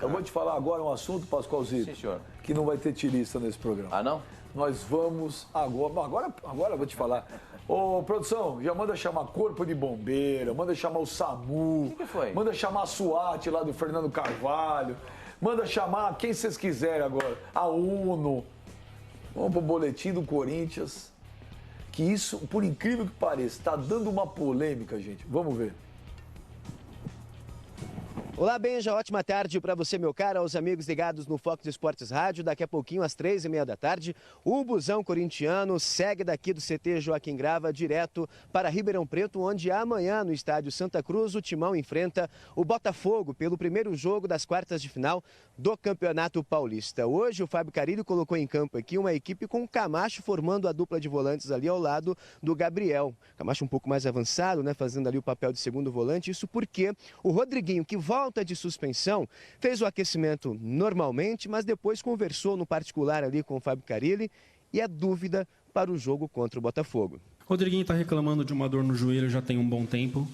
Eu vou te falar agora um assunto, Pascoalzito. Sim, senhor. Que não vai ter tirista nesse programa. Ah, não? Nós vamos agora eu vou te falar. Ô, produção, já manda chamar Corpo de Bombeiro, manda chamar o SAMU. O que foi? Manda chamar a SWAT lá do Fernando Carvalho. Manda chamar quem vocês quiserem agora. A UNO. Vamos pro boletim do Corinthians. Que isso, por incrível que pareça, está dando uma polêmica, gente. Vamos ver. Olá, Benja, ótima tarde para você, meu caro, aos amigos ligados no Fox Esportes Rádio. Daqui a pouquinho, às 3h30 da tarde, o busão corintiano segue daqui do CT Joaquim Grava direto para Ribeirão Preto, onde amanhã, no estádio Santa Cruz, o Timão enfrenta o Botafogo pelo primeiro jogo das quartas de final do Campeonato Paulista. Hoje, o Fábio Carilli colocou em campo aqui uma equipe com o Camacho formando a dupla de volantes ali ao lado do Gabriel. Camacho um pouco mais avançado, né, fazendo ali o papel de segundo volante, isso porque o Rodriguinho, que volta de suspensão, fez o aquecimento normalmente, mas depois conversou no particular ali com o Fábio Carilli e é dúvida para o jogo contra o Botafogo. Rodriguinho está reclamando de uma dor no joelho já tem um bom tempo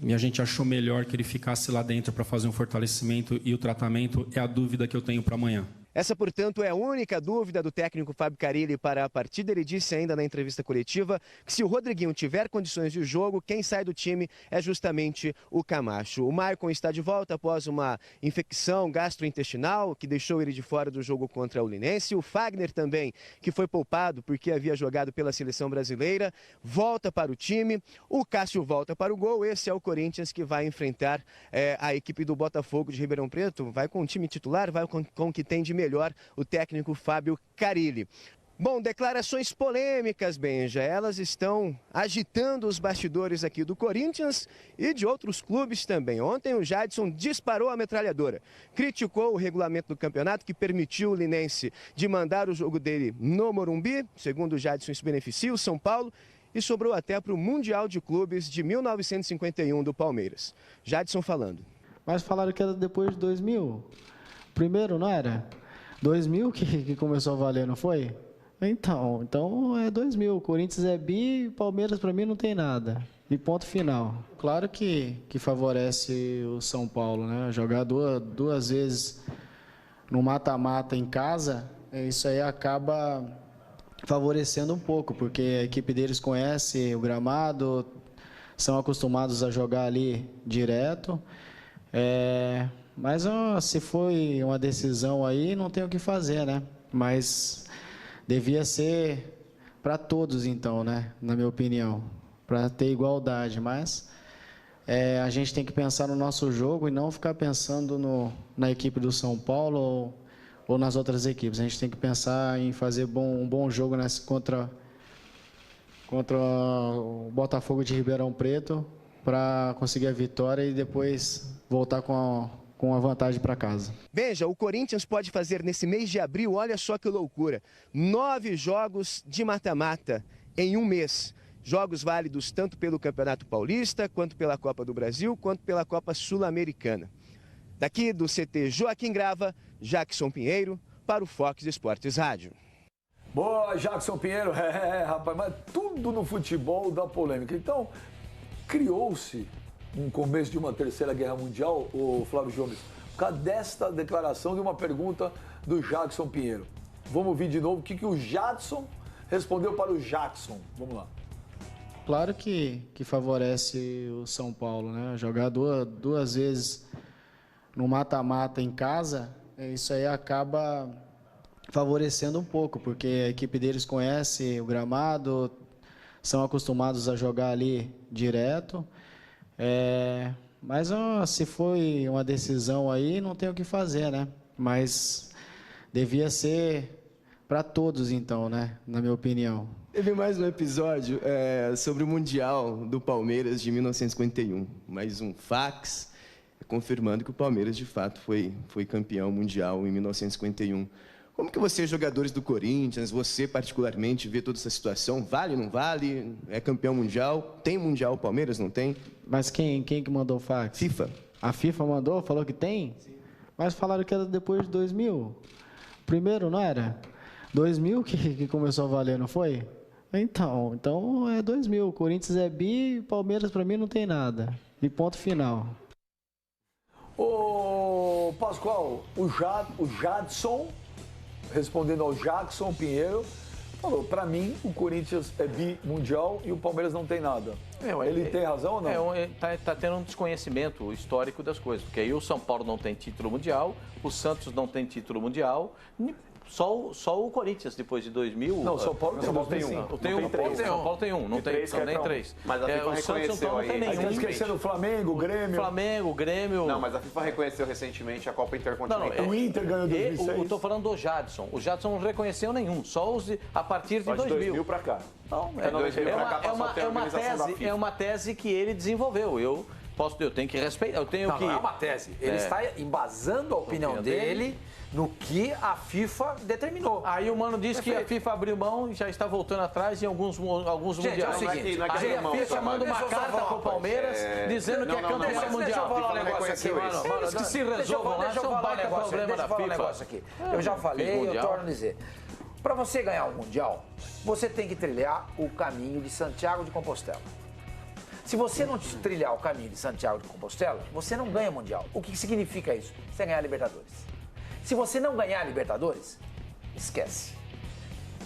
e a gente achou melhor que ele ficasse lá dentro para fazer um fortalecimento e o tratamento é a dúvida que eu tenho para amanhã. Essa, portanto, é a única dúvida do técnico Fábio Carilli para a partida. Ele disse ainda na entrevista coletiva que se o Rodriguinho tiver condições de jogo, quem sai do time é justamente o Camacho. O Maicon está de volta após uma infecção gastrointestinal que deixou ele de fora do jogo contra o Linense. O Fagner também, que foi poupado porque havia jogado pela seleção brasileira, volta para o time. O Cássio volta para o gol. Esse é o Corinthians que vai enfrentar a equipe do Botafogo de Ribeirão Preto. Vai com o time titular, vai com o que tem de melhor o técnico Fábio Carilli. Bom, declarações polêmicas, Benja, elas estão agitando os bastidores aqui do Corinthians e de outros clubes também. Ontem o Jadson disparou a metralhadora, criticou o regulamento do campeonato que permitiu o Linense de mandar o jogo dele no Morumbi, segundo o Jadson isso beneficia o São Paulo, e sobrou até para o Mundial de Clubes de 1951 do Palmeiras. Jadson falando. Mas falaram que era depois de 2000, primeiro não era? 2000 que começou a valer, não foi? Então é 2000. Corinthians é bi, Palmeiras para mim não tem nada. E ponto final. Claro que favorece o São Paulo, né? Jogar duas vezes no mata-mata em casa, isso aí acaba favorecendo um pouco, porque a equipe deles conhece o gramado, são acostumados a jogar ali direto. Mas se foi uma decisão aí, não tem o que fazer, né? Mas devia ser para todos, então, né? Na minha opinião, para ter igualdade. Mas a gente tem que pensar no nosso jogo e não ficar pensando na equipe do São Paulo ou nas outras equipes. A gente tem que pensar em fazer um bom jogo contra o Botafogo de Ribeirão Preto para conseguir a vitória e depois voltar com a vantagem para casa. Veja, o Corinthians pode fazer nesse mês de abril, olha só que loucura, 9 jogos de mata-mata em um mês. Jogos válidos tanto pelo Campeonato Paulista, quanto pela Copa do Brasil, quanto pela Copa Sul-Americana. Daqui do CT Joaquim Grava, Jackson Pinheiro, para o Fox Esportes Rádio. Boa, Jackson Pinheiro. Rapaz, mas tudo no futebol dá polêmica. Então, criou-se um começo de uma terceira guerra mundial, o Flávio Gomes, por causa desta declaração de uma pergunta do Jackson Pinheiro. Vamos ouvir de novo o que o Jadson respondeu para o Jackson. Vamos lá. Claro que favorece o São Paulo, né? Jogar duas vezes no mata-mata em casa, isso aí acaba favorecendo um pouco, porque a equipe deles conhece o gramado, são acostumados a jogar ali direto. Mas se foi uma decisão aí, não tem o que fazer, né? Mas devia ser para todos, então, né? Na minha opinião. Teve mais um episódio sobre o Mundial do Palmeiras de 1951. Mais um fax confirmando que o Palmeiras, de fato, foi campeão mundial em 1951. Como que vocês, jogadores do Corinthians, você particularmente, vê toda essa situação? Vale, não vale? É campeão mundial? Tem mundial o Palmeiras, não tem? Mas quem que mandou o fax? FIFA. A FIFA mandou? Falou que tem? Sim. Mas falaram que era depois de 2000. Primeiro, não era? 2000 que começou a valer, não foi? Então é 2000. Corinthians é bi, Palmeiras para mim não tem nada. E ponto final. Ô, Pascoal, o Jadson, respondendo ao Jackson Pinheiro, falou, pra mim, o Corinthians é bimundial e o Palmeiras não tem nada. Ele tem razão ou não? Tá tendo um desconhecimento histórico das coisas, porque aí o São Paulo não tem título mundial, o Santos não tem título mundial, só o Corinthians depois de 2000. Não, o São Paulo tem um. São Paulo tem um, não tem nem três. Mas a FIFA o Santos reconheceu não aí. tem nenhum. Tá esquecendo o Flamengo, o Grêmio. Flamengo, Grêmio. Não, mas a FIFA reconheceu recentemente a Copa Intercontinental. O Inter ganhou em 2006. Eu tô falando do Jadson. O Jadson não reconheceu nenhum, só os a partir de 2000. Pra cá. Não, É uma tese que ele desenvolveu. Eu tenho que respeitar. Não é uma tese. Ele está embasando a opinião dele no que a FIFA determinou. Aí o Mano disse que a FIFA abriu mão e já está voltando atrás em alguns mundiais. É o seguinte, aí a FIFA manda uma carta para o Palmeiras dizendo que é campeão mundial. Deixa eu falar um negócio aqui, mano. Eles que se resolvam lá, são um baita problema da FIFA. Eu já falei, eu torno a dizer. Para você ganhar um mundial, você tem que trilhar o caminho de Santiago de Compostela. Se você não trilhar o caminho de Santiago de Compostela, você não ganha mundial. O que significa isso? Você ganhar a Libertadores. Se você não ganhar a Libertadores, esquece.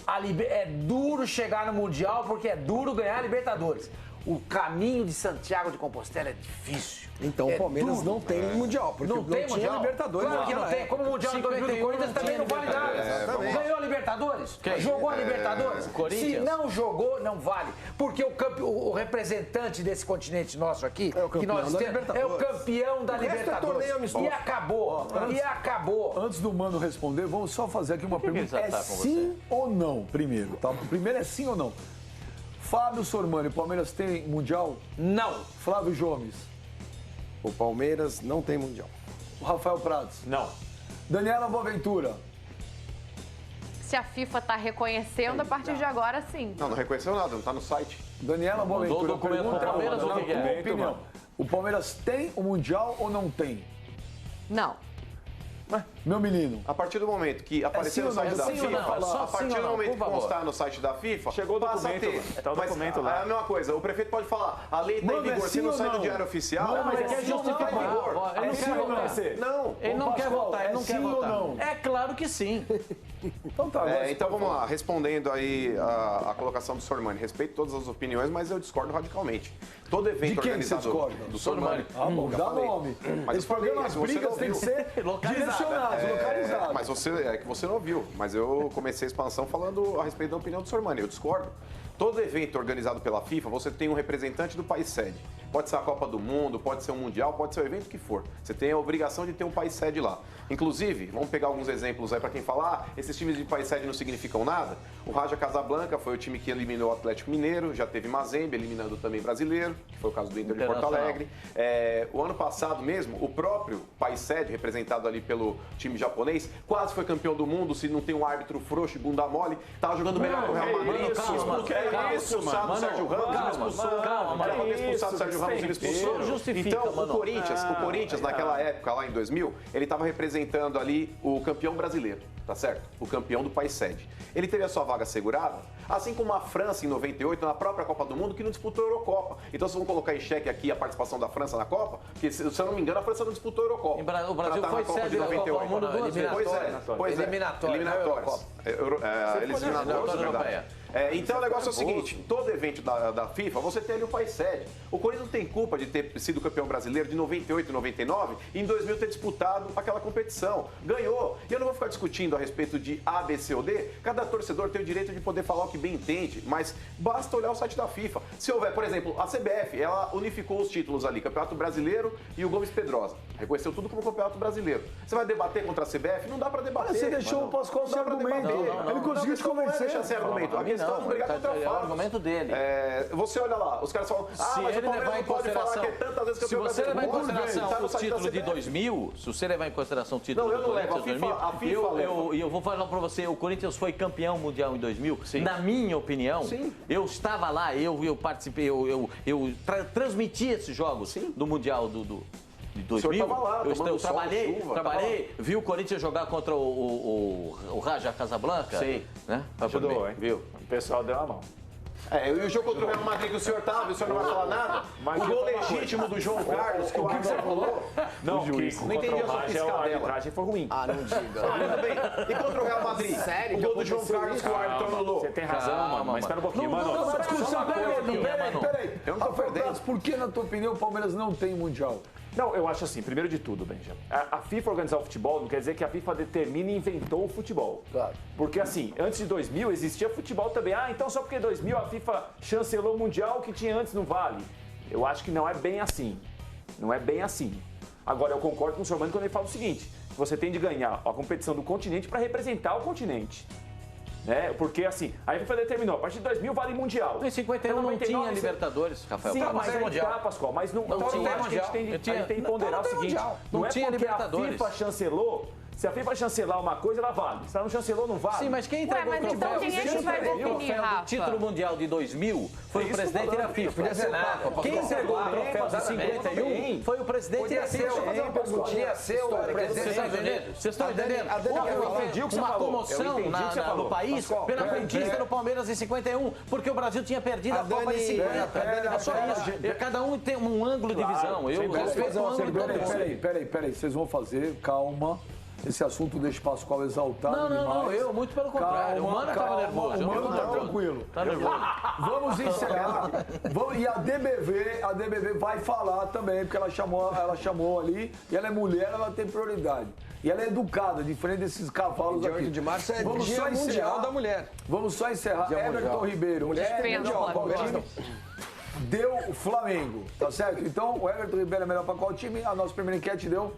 É duro chegar no mundial porque é duro ganhar a Libertadores. O caminho de Santiago de Compostela é difícil. Então o Palmeiras não tem mundial, porque não tem mundial. Libertadores. Claro que não tem. Como o Mundial de 91 do Corinthians também não vale nada. Ganhou a Libertadores? Jogou a Libertadores? Se não jogou, não vale. Porque o representante desse continente nosso aqui, que nós temos, é o campeão da Libertadores. E acabou. E acabou. Antes do Mano responder, vamos só fazer aqui uma pergunta. É sim ou não, primeiro, tá? O primeiro é sim ou não. Fábio Sormani, o Palmeiras tem mundial? Não. Flávio Gomes. O Palmeiras não tem mundial. O Rafael Prados. Não. Daniela Boaventura. Se a FIFA está reconhecendo, a partir de agora, sim. Não reconheceu nada, não está no site. Daniela Boaventura, pergunta pro Palmeiras, na tua opinião. O Palmeiras tem o mundial ou não tem? Não. Meu menino. A partir do momento que aparecer no site da FIFA, a partir do momento que constar no site da FIFA, chegou o documento. Tá o documento lá. É a mesma coisa, o prefeito pode falar, a lei está em vigor, se não sai do diário oficial, não, mas ele quer justificar. Ele não quer votar. Não. Ele não quer votar, ele não quer votar. É claro que sim. Então tá. Então vamos lá, respondendo aí a colocação do Sormani. Respeito todas as opiniões, mas eu discordo radicalmente. Todo evento de quem organizado... Você discorda? Do Sormani. Ah, bom, dá nome. Mas esse programa, as brigas têm que ser direcionadas, localizadas. Mas é que você não ouviu. Mas eu comecei a expansão falando a respeito da opinião do Sormani. Eu discordo. Todo evento organizado pela FIFA, você tem um representante do país sede. Pode ser a Copa do Mundo, pode ser um Mundial, pode ser o evento que for. Você tem a obrigação de ter um país sede lá. Inclusive, vamos pegar alguns exemplos aí para quem falar, esses times de país sede não significam nada. O Raja Casablanca foi o time que eliminou o Atlético Mineiro, já teve Mazembe eliminando também Brasileiro, que foi o caso do Inter de Porto Alegre. O ano passado mesmo, o próprio país sede, representado ali pelo time japonês, quase foi campeão do mundo, se não tem um árbitro frouxo e bunda mole, tava jogando melhor que o Real Madrid. Expulsado o Sérgio Ramos, expulsado o Sérgio Ramos, ele expulsou. Então, o Corinthians, naquela época, lá em 2000, ele estava representando ali o campeão brasileiro, tá certo? O campeão do país sede. Ele teve a sua vaga assegurada, assim como a França em 98, na própria Copa do Mundo, que não disputou a Eurocopa. Então, vocês vão colocar em xeque aqui a participação da França na Copa, porque, se eu não me engano, a França não disputou a Eurocopa. O Brasil foi sede da Copa do Mundo duas vezes. Pois é. Eliminatórias. Eliminatórias, verdade. Então o negócio é o seguinte, todo evento da FIFA, você tem ali o país sede. O Corinthians não tem culpa de ter sido campeão brasileiro de 98 e 99 e em 2000 ter disputado aquela competição. Ganhou. E eu não vou ficar discutindo a respeito de A, B, C ou D. Cada torcedor tem o direito de poder falar o que bem entende, mas basta olhar o site da FIFA. Se houver, por exemplo, a CBF, ela unificou os títulos ali, Campeonato Brasileiro e o Gomes Pedrosa. Reconheceu tudo como Campeonato Brasileiro. Você vai debater contra a CBF? Não dá pra debater. Você deixou o Pascoal sem argumento. Ele conseguiu te convencer. Deixar sem argumento. A questão é brigar contra fatos. É o argumento dele. Você olha lá, os caras falam, mas o Palmeiras não pode falar que é tantas vezes campeão brasileiro. Se você levar em consideração o título de 2000, se você levar em consideração o título do Corinthians de 2000, eu vou falar pra você, o Corinthians foi campeão mundial em 2000. Sim. Na minha opinião, eu estava lá, eu participei, eu transmiti esses jogos do Mundial do de 2000. Lá, eu trabalhei, vi o Corinthians jogar contra o Raja Casablanca. Sim. Né? Ajudou, hein? Viu? O pessoal deu a mão. E o jogo contra o Real Madrid que o senhor tava, o senhor não vai falar nada? Mas o gol legítimo do João Carlos, que o que você falou? Não, não entendi a sua piscadela. A arbitragem foi ruim. Ah, não diga. Tudo bem. E contra o Real Madrid? Sério? O gol do João Carlos que o árbitro anulou. Você tem razão, mano, mas espera um pouquinho, mano. Não, discussão, peraí. Eu não tô perdendo. Por que, na tua opinião, o Palmeiras não tem Mundial? Não, eu acho assim, primeiro de tudo, Benja, a FIFA organizar o futebol não quer dizer que a FIFA determina e inventou o futebol. Claro. Porque assim, antes de 2000 existia futebol também. Ah, então só porque 2000 a FIFA chancelou o Mundial, o que tinha antes não vale. Eu acho que não é bem assim. Não é bem assim. Agora, eu concordo com o senhor Mano quando ele fala o seguinte, você tem de ganhar a competição do continente para representar o continente. Né? Porque assim, a FIFA determinou, a partir de 2000 vale Mundial. Em 51 não tinha Libertadores, Rafael. Sim, mas é Mundial. Tá, Pascoal, mas não tinha Mundial. A gente tem que ponderar o seguinte, não é porque a FIFA chancelou. Se a FIFA chancelar uma coisa, ela vale. Se ela não chancelou, não vale. Sim, mas quem entregou o troféu? Então quem é que vai definir, Rafa? O título mundial de 2000 foi o presidente da FIFA. Quem entregou o troféu de 51 foi o presidente da FIFA. Podia ser o presidente. Vocês estão entendendo? Houve uma comoção no país pela conquista do Palmeiras em 51, porque o Brasil tinha perdido a Copa de 50. É só isso. Cada um tem um ângulo de visão. Eu respeito o ângulo de visão. Peraí, vocês vão fazer, calma. Esse assunto deixa o Pascoal exaltado Não, eu muito pelo contrário. O Mano estava nervoso. O Mano tá tranquilo. Tá nervoso. Vamos encerrar. E a DBV vai falar também, porque ela chamou ali, e ela é mulher, ela tem prioridade. E ela é educada, diferente desses cavalos aqui. 8 de março é Dia Mundial da Mulher. Vamos só encerrar. Everton Ribeiro. Mulher mundial. Deu o Flamengo, tá certo? Então, o Everton Ribeiro é melhor para qual time? A nossa primeira enquete deu...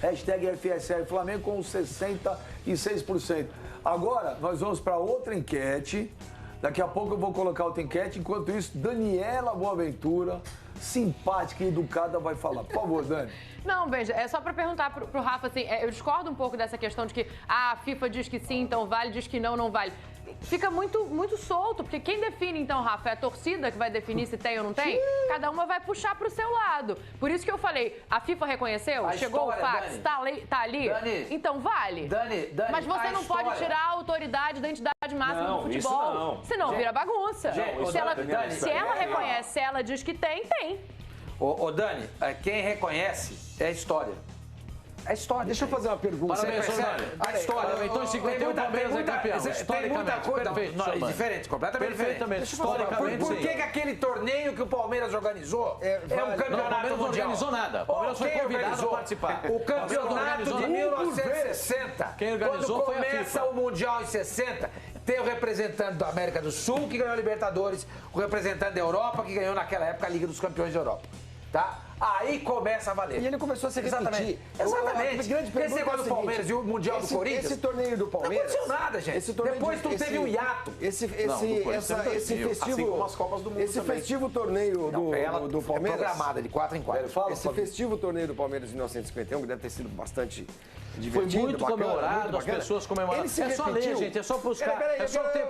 #FSR Flamengo com 66%. Agora, nós vamos para outra enquete. Daqui a pouco eu vou colocar outra enquete. Enquanto isso, Daniela Boaventura, simpática e educada, vai falar. Por favor, Dani. Não, Benja, é só para perguntar pro Rafa, assim, eu discordo um pouco dessa questão de que a FIFA diz que sim, então vale, diz que não vale. Fica muito solto, porque quem define, então, Rafa, é a torcida que vai definir se tem ou não tem? Cada uma vai puxar pro seu lado. Por isso que eu falei, a FIFA reconheceu, chegou o fax, tá ali, Dani, então vale. Dani, mas você não pode tirar a autoridade da entidade máxima do futebol. Isso não. Senão vira bagunça. Gente, se ela reconhece, se ela diz que tem. Ô Dani, quem reconhece é a história. É história. Deixa eu fazer uma pergunta. Parabéns, A história. Então, em 51, o Palmeiras é campeão. Tem muita coisa. Perfeito, Diferente, completamente diferente. Historicamente, por que aquele torneio que o Palmeiras organizou é um campeonato mundial? O Palmeiras não organizou nada. O Palmeiras foi convidado a participar. O campeonato de 1960. Quem organizou foi a FIFA. Quando começa o Mundial em 60, tem o representante da América do Sul, que ganhou a Libertadores, o representante da Europa, que ganhou naquela época a Liga dos Campeões da Europa. Tá? Aí começa a valer. E ele começou a se repetir. Exatamente. Esse negócio do Palmeiras e o Mundial do Corinthians. Esse torneio do Palmeiras... Não aconteceu nada, gente. Depois tu teve um hiato. Esse festivo torneio do Palmeiras... Programada de 4 em 4. Esse festivo torneio do Palmeiras de 1951, que deve ter sido bastante divertido, foi muito bacana, comemorado, muito as pessoas comemoraram. É só ler, gente, é só buscar,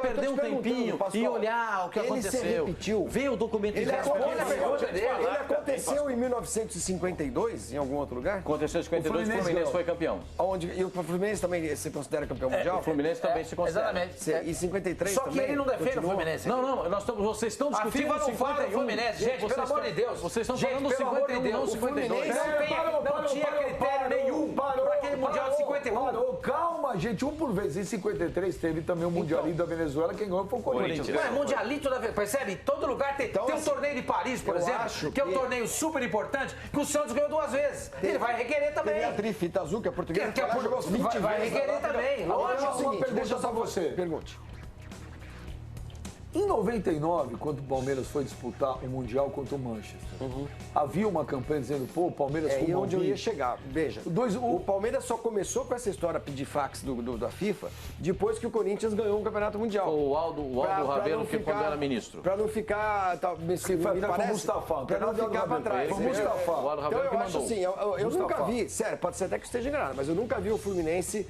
perder um tempinho e olhar o que aconteceu. Ele se repetiu. Ver o documento Ele aconteceu em 1952, em algum outro lugar? Aconteceu em 52, o Fluminense foi campeão. E o Fluminense também se considera campeão mundial? O Fluminense também se considera. Exatamente. E 53 Só também? que ele não defende o Fluminense. Não, vocês estão discutindo a FIFA não fala do Fluminense, gente, pelo amor de Deus. Vocês estão falando do 51, não 52. Não tinha critério nenhum para aquele Mundial de 51. Calma, gente, um por vez. Em 53 teve também o Mundialito da Venezuela, quem ganhou foi o Corinthians. Mundialito da Venezuela, percebe? Em todo lugar tem um torneio de Paris, por exemplo, que é um torneio super importante, que o Santos ganhou 2 vezes. Ele vai requerer também. Teve a Trifita Azul, que é portuguesa, que jogou 20 vezes. Vai requerer também. Lógico. Uma pergunta pra você. Pergunte. Em 99, quando o Palmeiras foi disputar o Mundial contra o Manchester, havia uma campanha dizendo, pô, o Palmeiras foi onde eu ia chegar. Veja, o Palmeiras só começou com essa história pedir fax da FIFA depois que o Corinthians ganhou um campeonato mundial. O Aldo Rabelo, que quando era ministro. Para não ficar... Para não ficar para trás. Foi o Mustafa. O Aldo Rabelo que mandou. Então eu acho assim, eu nunca vi, sério, pode ser até que esteja enganado, mas eu nunca vi o Fluminense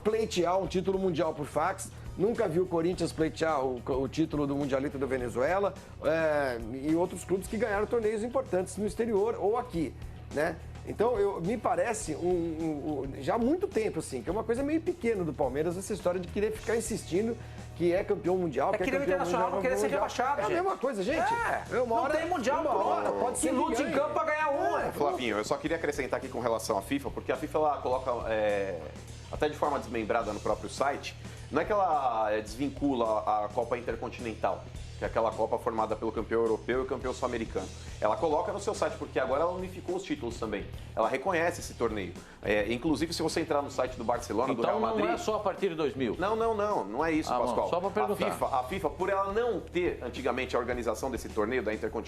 pleitear um título mundial por fax. Nunca vi o Corinthians pleitear o título do Mundialito da Venezuela e outros clubes que ganharam torneios importantes no exterior ou aqui, né? Então, me parece, já há muito tempo, assim, que é uma coisa meio pequena do Palmeiras, essa história de querer ficar insistindo que é campeão mundial, que é campeão internacional, não querer ser rebaixado, gente. É a mesma coisa, gente. Não tem mundial, pode ser lute em campo para ganhar um. Flavinho, eu só queria acrescentar aqui com relação à FIFA, porque a FIFA ela coloca, até de forma desmembrada no próprio site, não é que ela desvincula a Copa Intercontinental, que é aquela Copa formada pelo campeão europeu e o campeão sul-americano. Ela coloca no seu site, porque agora ela unificou os títulos também. Ela reconhece esse torneio. Inclusive, se você entrar no site do Barcelona, do Real Madrid... Então não é só a partir de 2000? Não é isso, Pascoal. Só para perguntar. A FIFA, por ela não ter, antigamente, a organização desse torneio, da Copa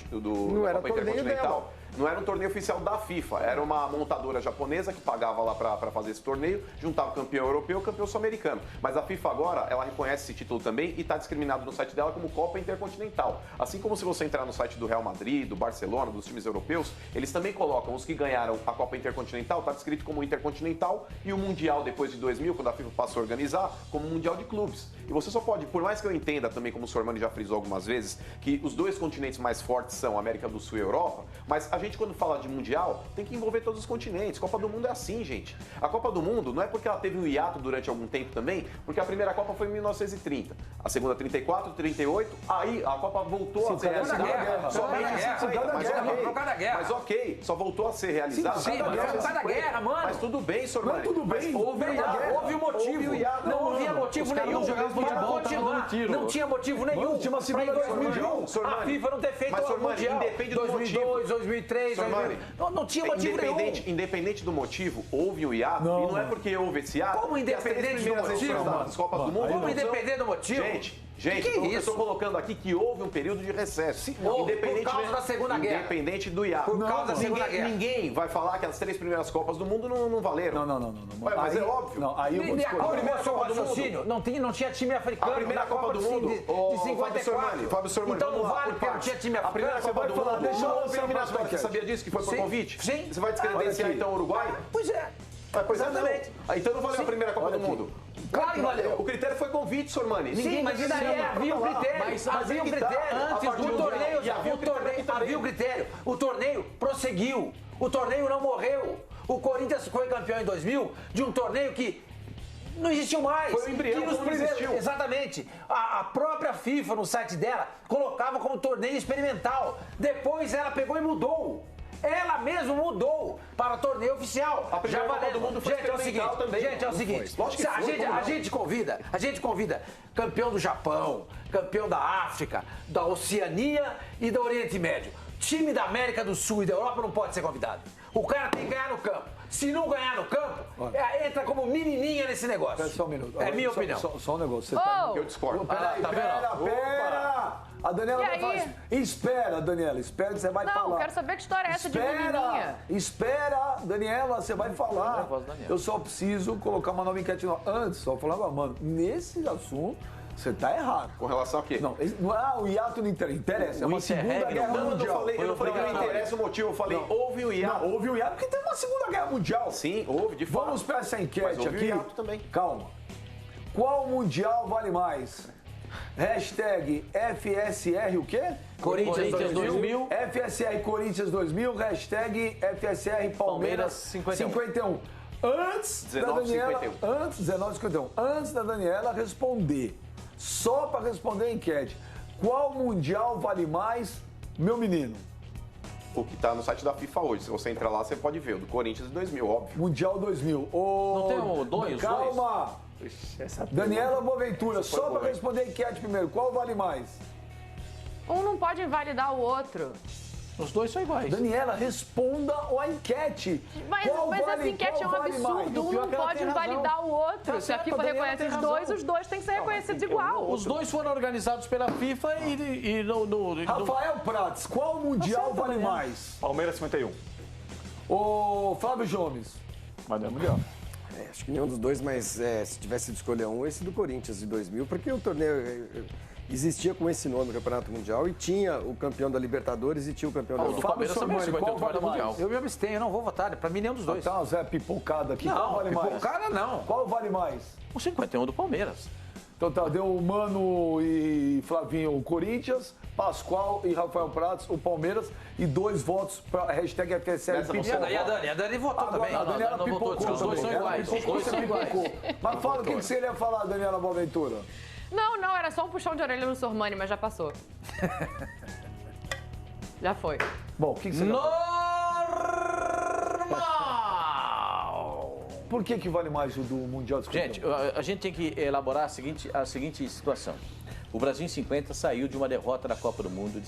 Intercontinental, não era um torneio oficial da FIFA, era uma montadora japonesa que pagava lá para fazer esse torneio, juntava o campeão europeu e o campeão sul-americano. Mas a FIFA agora, ela reconhece esse título também e está discriminado no site dela como Copa Intercontinental. Assim como se você entrar no site do Real Madrid, do Barcelona, dos times europeus, eles também colocam os que ganharam a Copa Intercontinental, está descrito como Intercontinental, e o Mundial depois de 2000, quando a FIFA passou a organizar, como Mundial de Clubes. E você só pode, por mais que eu entenda também, como o Sormani já frisou algumas vezes, que os dois continentes mais fortes são a América do Sul e a Europa, mas a gente quando fala de Mundial, tem que envolver todos os continentes. Copa do Mundo é assim, gente. A Copa do Mundo não é porque ela teve um hiato durante algum tempo também, porque a primeira Copa foi em 1930, a segunda 34, 38, aí a Copa voltou a ser realizada. Mas ok, só voltou a ser realizada. Sim, mas foi por causa da guerra, mano. Mas tudo bem, Sormani. Mas tudo bem. Houve um motivo. Não havia motivo nenhum. Não tinha motivo nenhum. Tinha uma segunda guerra mundial. A FIFA não ter feito o Mundial. Independe do 2002, 2003, não tinha motivo nenhum. Independente do motivo, houve o hiato. E não é porque houve esse hiato. Como independente do motivo? Das Copas do Mundo. Como independente do motivo? Gente, eu estou colocando aqui que houve um período de recesso. Por causa da Segunda Guerra. Independente do hiato. Por causa da Segunda Guerra. Ninguém vai falar que as 3 primeiras Copas do Mundo não valeram. Não. Mas é óbvio. Não, aí eu vou discordar. A primeira Copa do Mundo não tinha time africano. A primeira Copa do Mundo de 54. Fábio Sormani, então não vale porque não tinha time africano. A primeira Copa do Mundo, deixa eu eliminatória. Você sabia disso, que foi por convite? Sim. Você vai descredenciar então o Uruguai? Pois é. Exatamente. Então não valeu a primeira Copa do Mundo. Claro que valeu. O critério foi convite, Sormani. Sim, mas havia um critério. Havia um critério. Antes do torneio, havia um critério. O torneio prosseguiu. O torneio não morreu. O Corinthians foi campeão em 2000 de um torneio que não existiu mais. Foi o embrião, que não existiu. Exatamente. A própria FIFA, no site dela, colocava como torneio experimental. Depois ela pegou e mudou. Ela mesma mudou para o torneio oficial. A primeira Copa do Mundo foi experimental também. Gente, é o seguinte. A gente convida campeão do Japão, campeão da África, da Oceania e do Oriente Médio. Time da América do Sul e da Europa não pode ser convidado. O cara tem que ganhar no campo. Se não ganhar no campo, entra como menininha nesse negócio. Espera só um minuto. É minha opinião. Só um negócio. Eu discordo. Pera! A Daniela vai falar. Espera, Daniela. Espera que você vai falar. Não, quero saber que história é essa de menininha. Espera, Daniela, você vai falar. Eu só preciso colocar uma nova enquete. Antes, só falava, mano, nesse assunto, você tá errado. Com relação a quê? Não, o hiato não interessa. É uma segunda guerra mundial. Eu não falei que não interessa o motivo. Eu falei, houve o hiato. Não, houve o hiato porque tem uma segunda guerra mundial. Sim, houve, de fato. Vamos para essa enquete aqui. O hiato também. Calma. Qual mundial vale mais? Hashtag FSR o quê? Corinthians 2000. FSR Corinthians 2000. Hashtag FSR Palmeiras 51. Antes 1951. Antes da Daniela responder, só para responder a enquete, qual mundial vale mais, meu menino? O que está no site da FIFA hoje. Se você entrar lá, você pode ver. O do Corinthians de 2000, óbvio. Mundial 2000. Não tem o dois? Calma. Daniela Boaventura, só para responder a enquete primeiro, qual vale mais? Um não pode invalidar o outro. Os dois são iguais. Daniela, responda a enquete. Mas essa enquete é um absurdo. Um não pode invalidar o outro. Se a FIFA reconhece os dois têm que ser reconhecidos igual. Os dois foram organizados pela FIFA e Rafael Prats, qual mundial vale mais? Palmeiras 51. Ô, Flávio Gomes. Mas não é mundial. Acho que nenhum dos dois, mas se tivesse de escolher um, esse do Corinthians de 2000, porque o torneio existia com esse nome, o Campeonato Mundial, e tinha o campeão da Libertadores e tinha o campeão da Europa. O do Palmeiras também, qual vale mundial. Eu me abstenho, eu não vou votar. Pra mim, nenhum dos dois. Então, Zé, pipocada aqui, Não, qual vale mais? Pipocada não. Qual vale mais? O 51 do Palmeiras. Então tá, deu o Mano e Flavinho, o Corinthians, Pascoal e Rafael Pratos, o Palmeiras, e 2 votos para hashtag FSL Pipocou. E a Dani votou também. A Daniela não pipocou. Os dois são iguais. Os dois são iguais. Mas fala o que você ia falar, Daniela Boaventura. Não, era só um puxão de orelha no Sormani, mas já passou. Já foi. Bom, o que você Por que vale mais o do Mundial de 51? Gente, a gente tem que elaborar a seguinte situação. O Brasil em 50 saiu de uma derrota da Copa do Mundo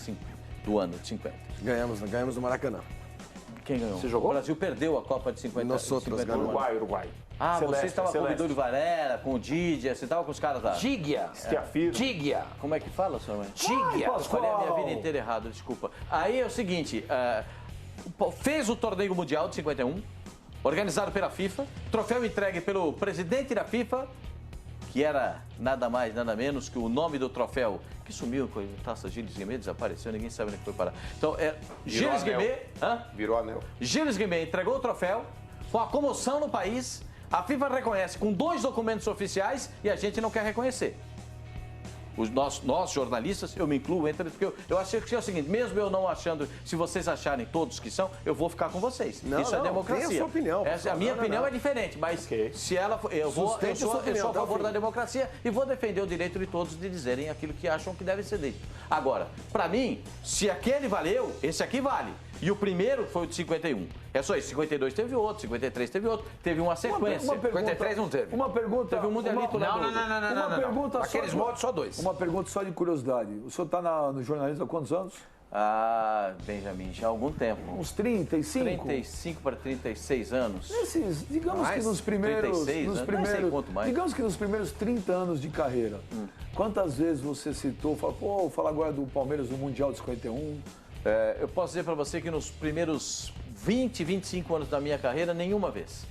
do ano de 50. Ganhamos no Maracanã. Quem ganhou? Você jogou? O Brasil perdeu a Copa de 50. Nós outros ganhamos. Uruguai. Ah, você estava com o Vidúlio Varela, com o Didia, você estava com os caras lá? Dígia. Dígia. Como é que fala, senhor mãe? Dígia. Eu falei a minha vida inteira errado, desculpa. Aí é o seguinte, fez o torneio mundial de 51, organizado pela FIFA, troféu entregue pelo presidente da FIFA, que era nada mais, nada menos que o nome do troféu, que sumiu com a taça Gilles Guimê, desapareceu, ninguém sabe onde foi parar. Então, Gilles Guimê... Virou anel. Gilles Guimê entregou o troféu, com a comoção no país, a FIFA reconhece com 2 documentos oficiais e a gente não quer reconhecer. Nós, jornalistas, eu me incluo, porque eu achei que é o seguinte, mesmo eu não achando, se vocês acharem todos que são, eu vou ficar com vocês. Isso é democracia. Tem a sua opinião. A minha opinião é diferente, mas se ela eu sou a favor da democracia e vou defender o direito de todos de dizerem aquilo que acham que deve ser dito. Agora, para mim, se aquele valeu, esse aqui vale. E o primeiro foi o de 51. É só isso. 52 teve outro, 53 teve outro. Teve uma sequência. 53 não teve. Uma pergunta. Teve um mundialito lá. Não. Pergunta aqueles modos, só 2. Uma pergunta só de curiosidade. O senhor está no jornalismo há quantos anos? Ah, Benjamin, já há algum tempo. Uns 35? 35 para 36 anos. Digamos que nos primeiros... 36, não sei quanto mais. Digamos que nos primeiros 30 anos de carreira, quantas vezes você citou, falou, fala agora do Palmeiras no Mundial de 51... eu posso dizer para você que nos primeiros 20, 25 anos da minha carreira, nenhuma vez.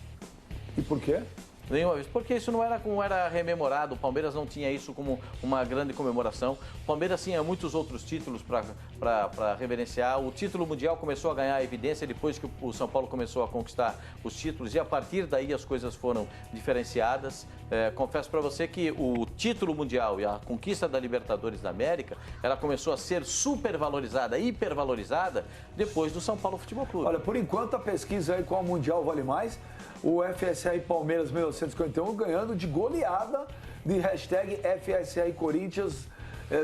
E por quê? Nenhuma vez. Porque isso não era rememorado. O Palmeiras não tinha isso como uma grande comemoração. O Palmeiras tinha muitos outros títulos para reverenciar. O título mundial começou a ganhar evidência depois que o São Paulo começou a conquistar os títulos. E a partir daí as coisas foram diferenciadas. Confesso para você que o título mundial e a conquista da Libertadores da América, ela começou a ser supervalorizada, hipervalorizada, depois do São Paulo Futebol Clube. Olha, por enquanto a pesquisa aí qual mundial vale mais, o FSI Palmeiras 1951 ganhando de goleada de hashtag FSI Corinthians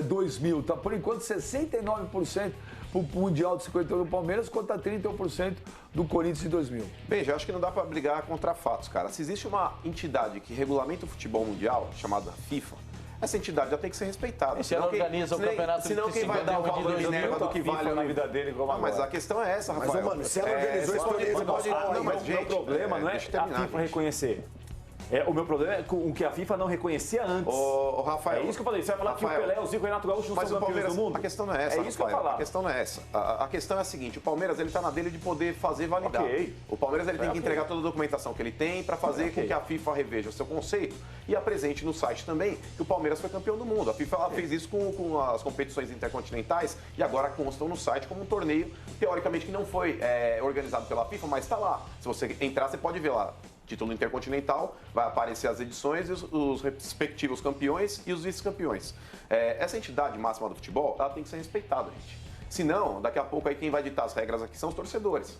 2000. Tá por enquanto 69% pro Mundial de 51 do Palmeiras contra 31% do Corinthians de 2000. Bem, já acho que não dá para brigar contra fatos, cara. Se existe uma entidade que regulamenta o futebol mundial, chamada FIFA, essa entidade já tem que ser respeitada. Se ela organiza o campeonato senão quem vai dar o valor de neva do que vale na vida dele como agora. Mas a questão é essa, Rafael. Mas, mano, se ela organizou esse torneio... Não, mas o meu problema não é a FIFA reconhecer. O meu problema é com que a FIFA não reconhecia antes. Ô, Rafael. É isso que eu falei. Você vai falar Rafael, que o Pelé, o Zico e o Renato Gaúcho não são campeões do mundo? A questão não é essa, É isso que eu falar. A questão não é essa. A questão é a seguinte, o Palmeiras ele tá na dele de poder fazer validar. O Palmeiras ele tem que entregar toda a documentação que ele tem para fazer com que a FIFA reveja o seu conceito e apresente no site também que o Palmeiras foi campeão do mundo. A FIFA ela fez isso com as competições intercontinentais e agora constam no site como um torneio, teoricamente, que não foi organizado pela FIFA, mas está lá. Se você entrar, você pode ver lá. Título intercontinental, vai aparecer as edições e os respectivos campeões e os vice-campeões. Essa entidade máxima do futebol, ela tem que ser respeitada, gente. Senão, daqui a pouco aí quem vai ditar as regras aqui são os torcedores.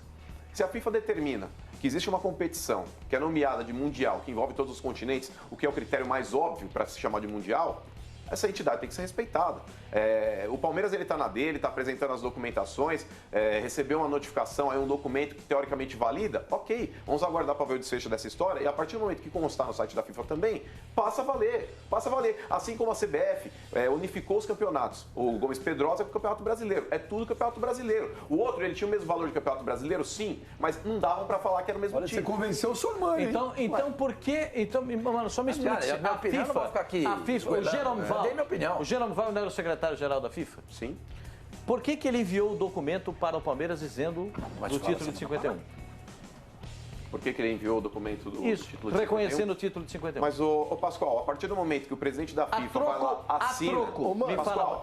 Se a FIFA determina que existe uma competição que é nomeada de mundial, que envolve todos os continentes, o que é o critério mais óbvio para se chamar de mundial, essa entidade tem que ser respeitada. O Palmeiras ele está na dele, está apresentando as documentações, recebeu uma notificação, aí um documento que teoricamente valida, ok, vamos aguardar para ver o desfecho dessa história e a partir do momento que constar no site da FIFA também, passa a valer. Assim como a CBF unificou os campeonatos. O Gomes Pedrosa é o Campeonato Brasileiro, é tudo Campeonato Brasileiro. O outro, ele tinha o mesmo valor de Campeonato Brasileiro, sim, mas não davam para falar que era o mesmo time. Você convenceu o Sormani. Então por que... Então, mano, só me explica. A FIFA, o Jerome Val, dei minha opinião. O Jerome Val não era o secretário-geral da FIFA? Sim. Por que ele enviou o documento para o Palmeiras dizendo do título de 51? Por que ele enviou o documento do título de reconhecendo 51? O título de 51. Mas, ô Pascoal, a partir do momento que o presidente da FIFA vai lá, assina...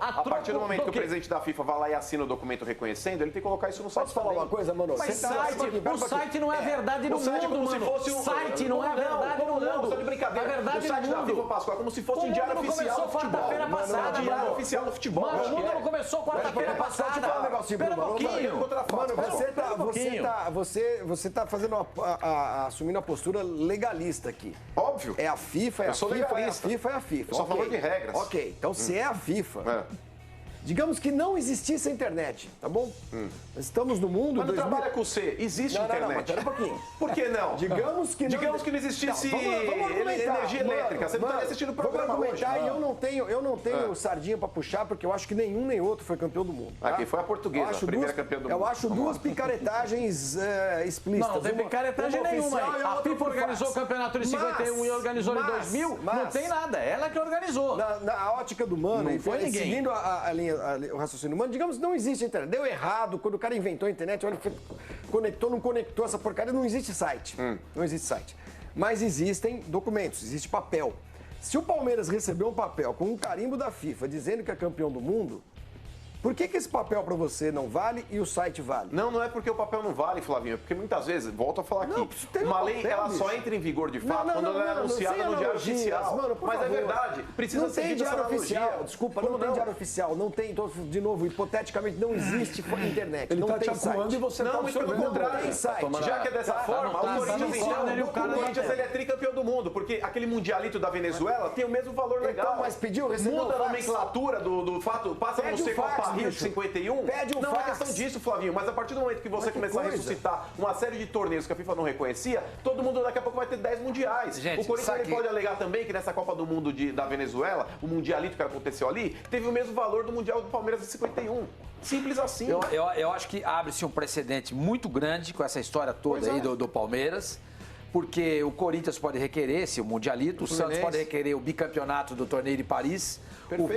a partir do momento que o presidente da FIFA vai lá e assina o documento reconhecendo, ele tem que colocar isso no site. Posso falar uma coisa, mano? Mas o site não é verdade no mundo, mano. O site não é verdade no mundo. mundo. Você tá de brincadeira. A verdade o site da FIFA, Pascoal, é como se fosse um diário oficial do futebol. Quarta-feira passada, diário oficial do futebol. Mano, o mundo não começou quarta-feira passada. Deixa eu falar um negocinho, Espera um pouquinho. Mano, você tá fazendo assumindo a postura legalista aqui. Óbvio. É a FIFA, é a FIFA. Eu só falou de regras. Ok, então se é a FIFA... Digamos que não existisse a internet, tá bom? Nós estamos no mundo... Mas não trabalha com C, existe internet. Não, mas pera um pouquinho. Por que não? Digamos que não existisse energia elétrica. Você não estaria assistindo o programa hoje. E eu não tenho sardinha pra puxar, porque eu acho que nenhum nem outro foi campeão do mundo. Tá? Aqui foi a portuguesa, a primeira campeã do mundo. Eu acho duas picaretagens explícitas. Não tem picaretagem nenhuma. A FIFA organizou o campeonato em 51 e organizou em 2000. Não tem nada, ela que organizou. Na ótica do Mano, não foi ninguém. Seguindo a linha, o raciocínio humano, digamos que não existe a internet. Deu errado, quando o cara inventou a internet, olha, conectou, não conectou essa porcaria, não existe site. Não existe site. Mas existem documentos, existe papel. Se o Palmeiras receber um papel com um carimbo da FIFA dizendo que é campeão do mundo, por que esse papel pra você não vale e o site vale? Não é porque o papel não vale, Flavinho. É porque muitas vezes, volto a falar aqui, uma lei ela só entra em vigor de fato quando ela é anunciada no diário oficial. Mano, mas é verdade, precisa ser tem diário oficial. Desculpa, não tem diário oficial. Não tem, de novo, hipoteticamente, não existe internet. Ele não tá tem te acuando e você não, tá muito pelo contrário. Tem site. Já que é dessa forma, o Corinthians ele é tricampeão do mundo, porque aquele mundialito da Venezuela tem o mesmo valor legal. Então, mas pediu, recebeu muda a nomenclatura do fato, passa a não ser Copa Rio de 51. Pede não é questão disso, Flavinho, mas a partir do momento que você começar a ressuscitar uma série de torneios que a FIFA não reconhecia, todo mundo daqui a pouco vai ter 10 mundiais. Gente, o Corinthians ele pode alegar também que nessa Copa do Mundo da Venezuela, o mundialito que aconteceu ali, teve o mesmo valor do Mundial do Palmeiras de 51. Simples assim. Eu acho que abre-se um precedente muito grande com essa história toda aí do Palmeiras. Porque o Corinthians pode requerer esse mundialito, o Santos pode requerer o bicampeonato do torneio de Paris,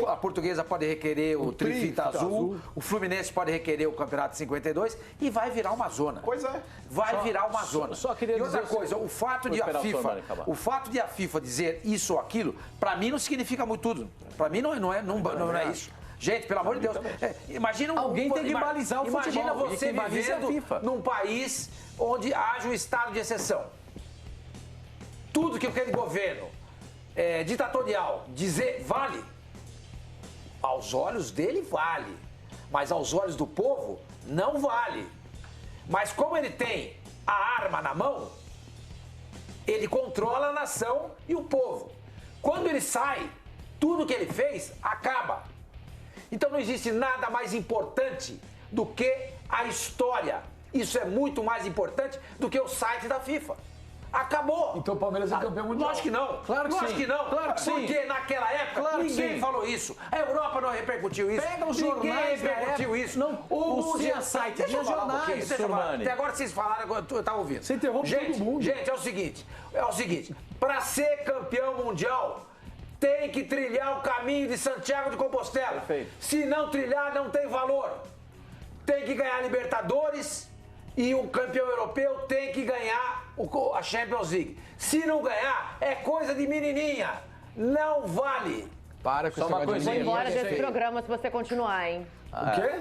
a Portuguesa pode requerer o Trifita Azul, o Fluminense pode requerer o campeonato de 52 e vai virar uma zona. Pois é. Vai virar uma zona. Só queria e outra dizer coisa, o fato de a FIFA dizer isso ou aquilo, para mim não significa muito tudo. Para mim não é isso. Gente, pelo amor de Deus, imagina alguém tem que balizar o futebol. Imagina você vivendo num país onde haja um estado de exceção. Tudo que aquele governo ditatorial dizer vale, aos olhos dele vale, mas aos olhos do povo não vale. Mas como ele tem a arma na mão, ele controla a nação e o povo. Quando ele sai, tudo que ele fez acaba. Então não existe nada mais importante do que a história. Isso é muito mais importante do que o site da FIFA. Acabou. Então o Palmeiras é campeão mundial. Lógico que não. Claro que sim. Lógico que não. Claro que sim. Porque naquela época ninguém falou isso. A Europa não repercutiu isso. Pega os jornais. Ninguém repercutiu isso. Não tinha site, tinha jornais. Até agora vocês falaram, eu estava ouvindo. Você interrompe todo mundo. Gente, é o seguinte. Para ser campeão mundial, tem que trilhar o caminho de Santiago de Compostela. Perfeito. Se não trilhar, não tem valor. Tem que ganhar Libertadores e o campeão europeu tem que ganhar a Champions League. Se não ganhar, é coisa de menininha. Não vale. Para com isso. Eu vou embora desse programa se você continuar, hein? O quê?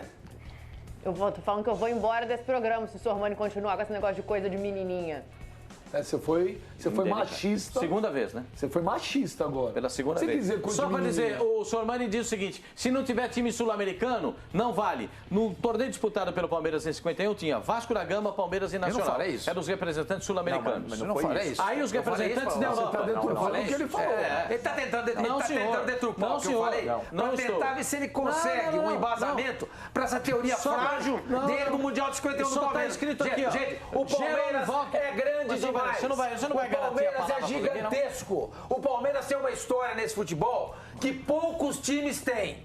Tô falando que eu vou embora desse programa se o Sormani continuar com esse negócio de coisa de menininha. Você foi machista. Segunda vez, né? Você foi machista agora. Pela segunda vez. Dizer coisa só para dizer, o Sormani diz o seguinte, se não tiver time sul-americano, não vale. No torneio disputado pelo Palmeiras em 51, tinha Vasco da Gama, Palmeiras e Nacional. Eu não falei isso. Eram os representantes sul-americanos. Mas não falei isso. Aí os representantes da Europa. Você está deturpando o que ele falou. Ele está tentando deturpar o que eu falei. Para tentar ver se ele consegue um embasamento para essa teoria frágil dentro do Mundial de 51 do Palmeiras. Está escrito aqui, ó. Gente, o Palmeiras é grande demais. Você não vai O Palmeiras é gigantesco. O Palmeiras tem uma história nesse futebol que poucos times têm.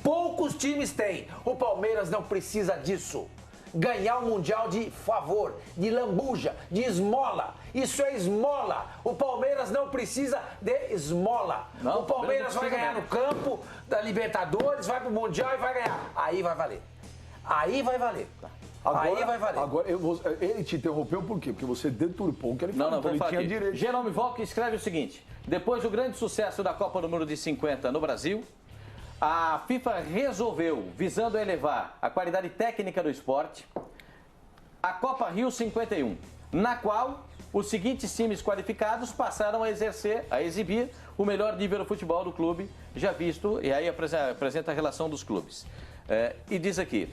Poucos times têm. O Palmeiras não precisa disso. Ganhar o Mundial de favor, de lambuja, de esmola. Isso é esmola. O Palmeiras não precisa de esmola. O Palmeiras vai ganhar no campo da Libertadores, vai pro Mundial e vai ganhar. Aí vai valer. Aí vai valer. Aí vai valer. Agora, ele te interrompeu por quê? Porque você deturpou o que ele falou. Não, vou falar tinha aqui. direito. Jerome Volk escreve o seguinte, depois do grande sucesso da Copa número de 50 no Brasil, a FIFA resolveu, visando elevar a qualidade técnica do esporte, a Copa Rio 51. na qual os seguintes times qualificados passaram a exibir o melhor nível do futebol do clube já visto, e aí apresenta a relação dos clubes. E diz aqui,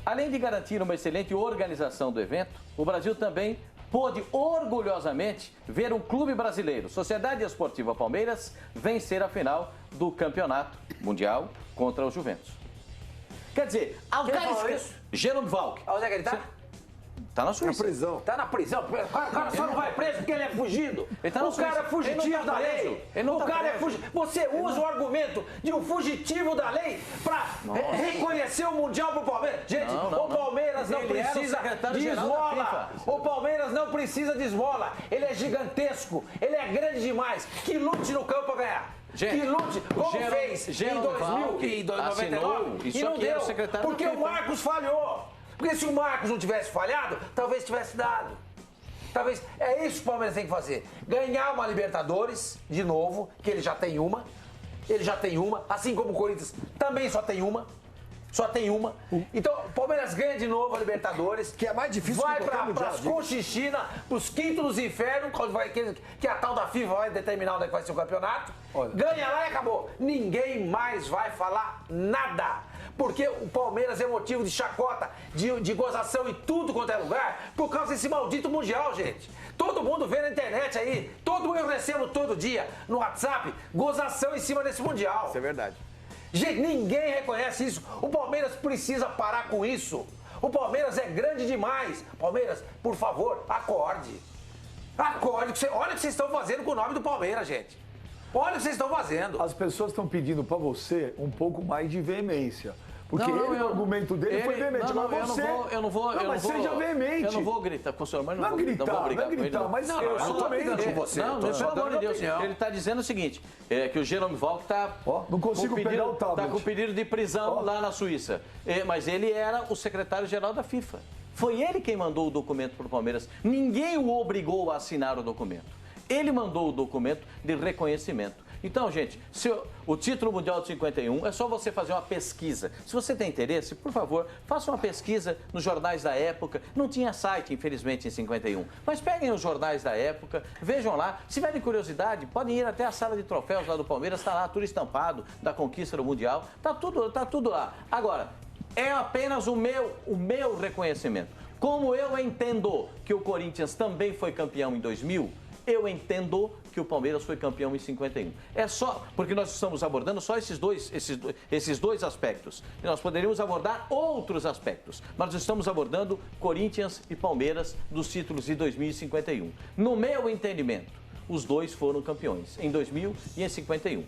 além de garantir uma excelente organização do evento, o Brasil também pôde orgulhosamente ver um clube brasileiro, Sociedade Esportiva Palmeiras, vencer a final do Campeonato Mundial contra o Juventus. Quer dizer, quem falou isso? Jerome Valk. Onde é que ele tá? Tá na Suíça. Na prisão. Tá na prisão. O cara só não vai preso porque ele é fugido. O cara é fugitivo da lei. O cara é fugitivo. Você usa o argumento de um fugitivo da lei pra reconhecer o Mundial pro Palmeiras. Gente, o Palmeiras não precisa de esmola. O Palmeiras não precisa de esmola. Ele é gigantesco. Ele é grande demais. Que lute no campo pra ganhar. Gente, que lute, como fez em 2000 e 99, e não deu, porque o Marcos falhou. Porque se o Marcos não tivesse falhado, talvez tivesse dado. Talvez, é isso que o Palmeiras tem que fazer. Ganhar uma Libertadores, de novo, que ele já tem uma. Ele já tem uma, assim como o Corinthians também só tem uma. Só tem uma. Então, o Palmeiras ganha de novo a Libertadores. Que é mais difícil vai que para as Conchichina, pros quintos dos infernos, que a tal da FIFA vai determinar onde é que vai ser o campeonato. Olha. Ganha lá e acabou. Ninguém mais vai falar nada. Porque o Palmeiras é motivo de chacota, de gozação em tudo quanto é lugar, por causa desse maldito Mundial, gente. Todo mundo vê na internet aí, todo mundo eu recebo todo dia no WhatsApp, gozação em cima desse Mundial. Isso é verdade. Gente, ninguém reconhece isso. O Palmeiras precisa parar com isso. O Palmeiras é grande demais. Palmeiras, por favor, acorde. Acorde. Olha o que vocês estão fazendo com o nome do Palmeiras, gente. Olha o que vocês estão fazendo. As pessoas estão pedindo para você um pouco mais de veemência. Porque o argumento dele foi veemente. Eu não vou. Mas seja veemente. Eu não vou gritar com o senhor, mas não vou gritar, mas eu estou brigando com você. Não, pelo amor de Deus. Ele está dizendo o seguinte, que o Jerome Valk está com pedido de prisão lá na Suíça. Mas ele era o secretário-geral da FIFA. Foi ele quem mandou o documento para o Palmeiras. Ninguém o obrigou a assinar o documento. Ele mandou o documento de reconhecimento. Então, gente, o título mundial de 51 é só você fazer uma pesquisa. Se você tem interesse, por favor, faça uma pesquisa nos jornais da época. Não tinha site, infelizmente, em 51. Mas peguem os jornais da época, vejam lá. Se tiverem curiosidade, podem ir até a sala de troféus lá do Palmeiras. Está lá tudo estampado da conquista do Mundial. Tá tudo lá. Agora, é apenas o meu reconhecimento. Como eu entendo que o Corinthians também foi campeão em 2000, eu entendo que o Palmeiras foi campeão em 51. É só porque nós estamos abordando só esses dois aspectos. E nós poderíamos abordar outros aspectos, mas nós estamos abordando Corinthians e Palmeiras dos títulos de 2051. No meu entendimento, os dois foram campeões, em 2000 e em 51.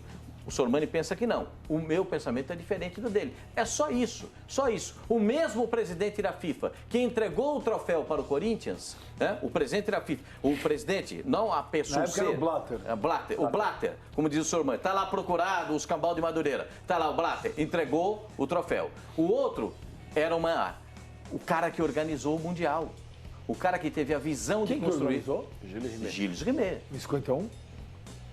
O Sormani pensa que não. O meu pensamento é diferente do dele. É só isso, só isso. O mesmo presidente da FIFA que entregou o troféu para o Corinthians, né? O presidente da FIFA, o presidente, não a pessoa. Na época era o Blatter. O Blatter, como diz o Sormani, está lá procurado, os cambal de Madureira. Está lá o Blatter, entregou o troféu. O outro era o cara que organizou o Mundial. O cara que teve a visão de construir. Quem organizou? Gilles Rimet. Em 51?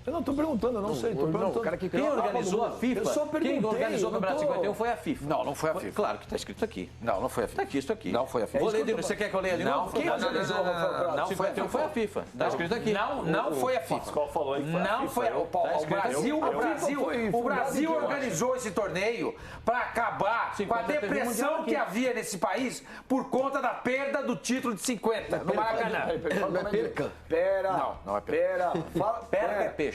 Eu não estou perguntando, eu não sei. Estou perguntando. Quem organizou a FIFA? Quem organizou o Campeonato 51 foi a FIFA. Não foi a FIFA. Claro que está escrito aqui. Não foi a FIFA. Está aqui, isso aqui. Não foi a FIFA. Vou ler de novo. Você quer que eu leia de novo? Quem organizou o Campeonato 51 foi a FIFA. Está escrito aqui. Não foi a FIFA. Qual falou aí? Não foi a FIFA. O Brasil organizou esse torneio para acabar com a depressão que havia nesse país por conta da perda do título de 50 no Maracanã. Não é perca. Pera. Não é perca. Pera é peixe.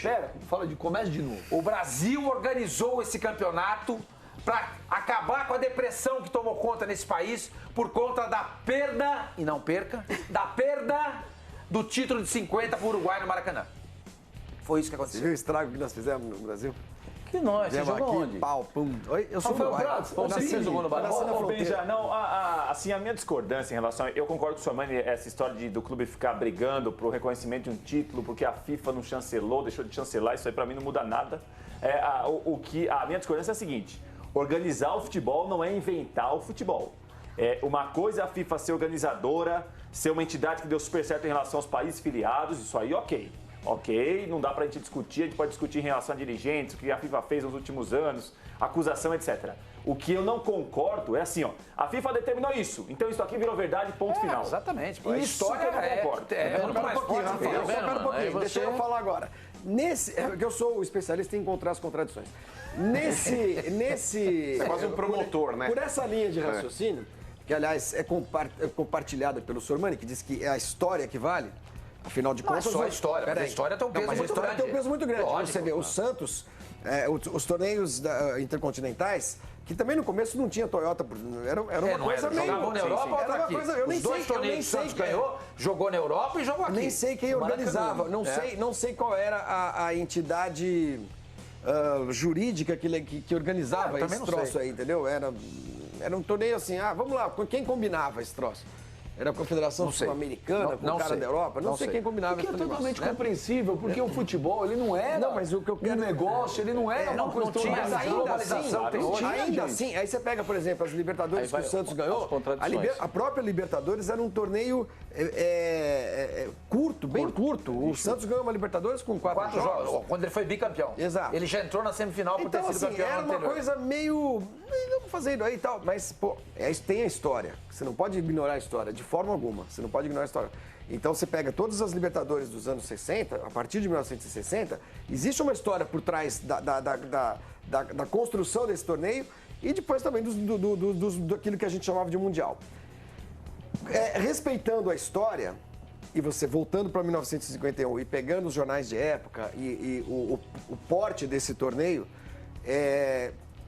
Fala de comece de novo. O Brasil organizou esse campeonato para acabar com a depressão que tomou conta nesse país por conta da perda, e não perca, da perda do título de 50 para o Uruguai no Maracanã. Foi isso que aconteceu. Você viu o estrago que nós fizemos no Brasil? Que nós, você jogou aqui, onde? Pau, pum. Oi, eu sou do Uruguai. Você jogou no Benja, não, assim, a minha discordância em relação... Eu concordo com o Sormani, essa história do clube ficar brigando pro reconhecimento de um título, porque a FIFA não chancelou, deixou de chancelar, isso aí pra mim não muda nada. A minha discordância é a seguinte, organizar o futebol não é inventar o futebol. Uma coisa é a FIFA ser organizadora, ser uma entidade que deu super certo em relação aos países filiados, isso aí ok. Ok, não dá pra gente discutir, a gente pode discutir em relação a dirigentes, o que a FIFA fez nos últimos anos, acusação, etc. O que eu não concordo é assim, ó, a FIFA determinou isso, então isso aqui virou verdade, ponto final. Exatamente. A história eu não concordo. Pera um pouquinho, deixa eu falar agora. Porque eu sou o especialista em encontrar as contradições. Você é quase um promotor, né? Por essa linha de raciocínio, que aliás é compartilhada pelo Sormani, que diz que é a história que vale. Afinal de contas, só a história. Mas a história tem um peso muito grande. Tem um peso muito grande. Lógico, você vê, o Santos, os torneios intercontinentais, que também no começo não tinha Toyota, era uma coisa meio... Jogou na Europa, outra aqui. Os dois torneios que o Santos ganhou, jogou na Europa e jogou aqui. Nem sei quem organizava, não sei qual era a entidade jurídica que organizava esse troço aí, entendeu? Era um torneio assim, vamos lá, quem combinava esse troço? Era a Confederação Sul-Americana, com o cara da Europa? Não sei quem combinava isso. Que é totalmente compreensível, porque o futebol, ele não era um negócio, ele não era uma questão... Mas ainda assim, aí você pega, por exemplo, as Libertadores que o Santos ganhou, a própria Libertadores era um torneio curto, bem curto. O Santos ganhou uma Libertadores com 4 jogos. Quando ele foi bicampeão. Exato. Ele já entrou na semifinal por ter sido campeão era anterior. uma coisa meio... Vamos fazendo aí e tal, mas, pô, tem a história. Você não pode ignorar a história, de forma alguma. Você não pode ignorar a história. Então, você pega todas as Libertadores dos anos 60, a partir de 1960, existe uma história por trás da construção desse torneio e depois também daquilo que a gente chamava de Mundial. Respeitando a história, e você voltando para 1951 e pegando os jornais de época e o porte desse torneio,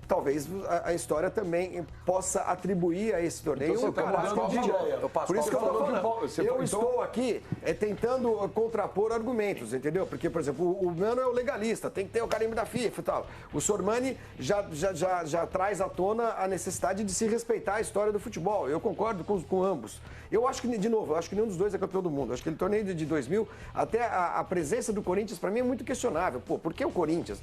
talvez a história também possa atribuir a esse torneio um caráter de ideia. Por isso que eu estou falando. Eu estou aqui tentando contrapor argumentos, entendeu? Porque, por exemplo, o Mano é o legalista, tem que ter o carimbo da FIFA e tal. O Sormani já traz à tona a necessidade de se respeitar a história do futebol. Eu concordo com ambos. Eu acho que, de novo, nenhum dos dois é campeão do mundo. Eu acho que ele torneio de 2000, até a presença do Corinthians, para mim, é muito questionável. Pô, por que o Corinthians?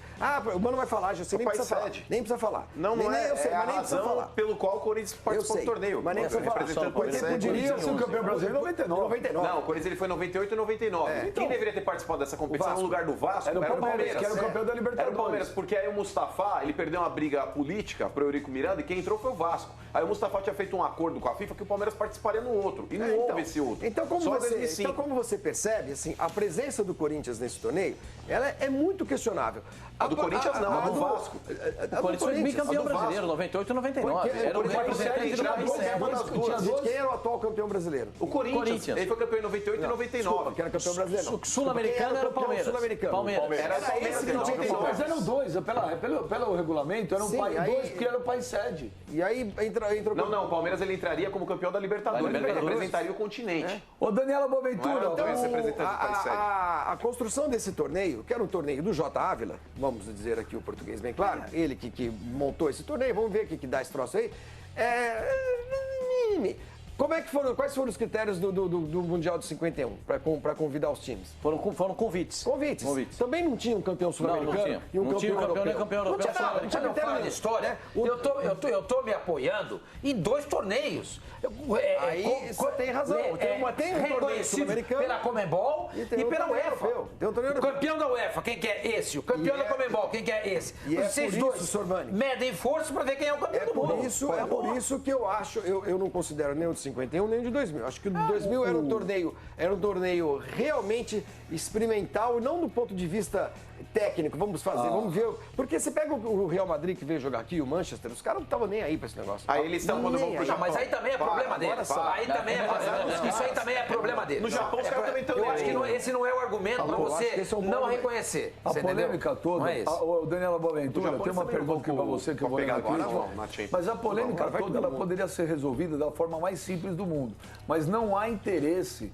O Mano vai falar, já sei, nem precisa falar. Nem precisa falar. Não é, eu sei, mas nem precisa falar. Pelo qual o Corinthians participou do torneio. Mas nem precisa falar. Poderia ser o campeão brasileiro em 99. Não, o Corinthians ele foi em 98 e 99. Quem deveria ter participado dessa competição no lugar do Vasco era o Palmeiras, que era o campeão da Libertadores. Era o Palmeiras, porque aí o Mustafa, ele perdeu uma briga política pro Eurico Miranda e quem entrou foi o Vasco. Aí o Mustafa tinha feito um acordo com a FIFA que o Palmeiras participaria no outro. E não houve esse outro. Então, como você percebe, assim, a presença do Corinthians nesse torneio, ela é muito questionável. A do Corinthians não, a do Vasco. O Corinthians foi bicampeão brasileiro, 98 e 99. Era o representante do país sede. Quem era o atual campeão brasileiro? O Corinthians. Ele foi campeão em 98 e 99. Que era campeão brasileiro. Sul-americano era o Palmeiras. Palmeiras. Era o Palmeiras. Mas eram dois, pelo regulamento, eram dois, porque era o país sede. E aí entrou... Não, o Palmeiras ele entraria como campeão da Libertadores. Ele representaria o continente. Ô, Daniela Boaventura, a construção desse torneio, que era um torneio do J. Ávila, vamos dizer aqui o português bem claro, ele que montou esse torneio, vamos ver o que dá esse troço aí. Como é que quais foram os critérios do Mundial de 51 para convidar os times? Foram convites. Também não tinha um campeão sul-americano e um campeão europeu. Não tinha nada, não tinha nada de história. Eu tô me apoiando em 2 torneios. Aí você tem razão. Tem um torneio sul-americano pela Conmebol e pela UEFA. O campeão da UEFA, quem que é esse? O campeão da Conmebol, quem que é esse? Vocês dois medem força para ver quem é o campeão do mundo. É por isso que eu acho, eu não considero nem o de 51 nem o de 2000. Acho que o de 2000 era um torneio realmente experimental, não do ponto de vista técnico, vamos ver. Porque você pega o Real Madrid que veio jogar aqui, o Manchester, os caras não estavam nem aí pra esse negócio. Aí eles estão quando vão pro Japão. Mas aí também é problema deles. Isso aí também é problema deles. No Japão os caras também estão Eu acho que esse não é o argumento pra você não reconhecer. A polêmica toda, o Daniela Boaventura, tem uma pergunta aqui pra você que eu vou pegar agora. Mas a polêmica toda, ela poderia ser resolvida da forma mais simples do mundo. Mas não há interesse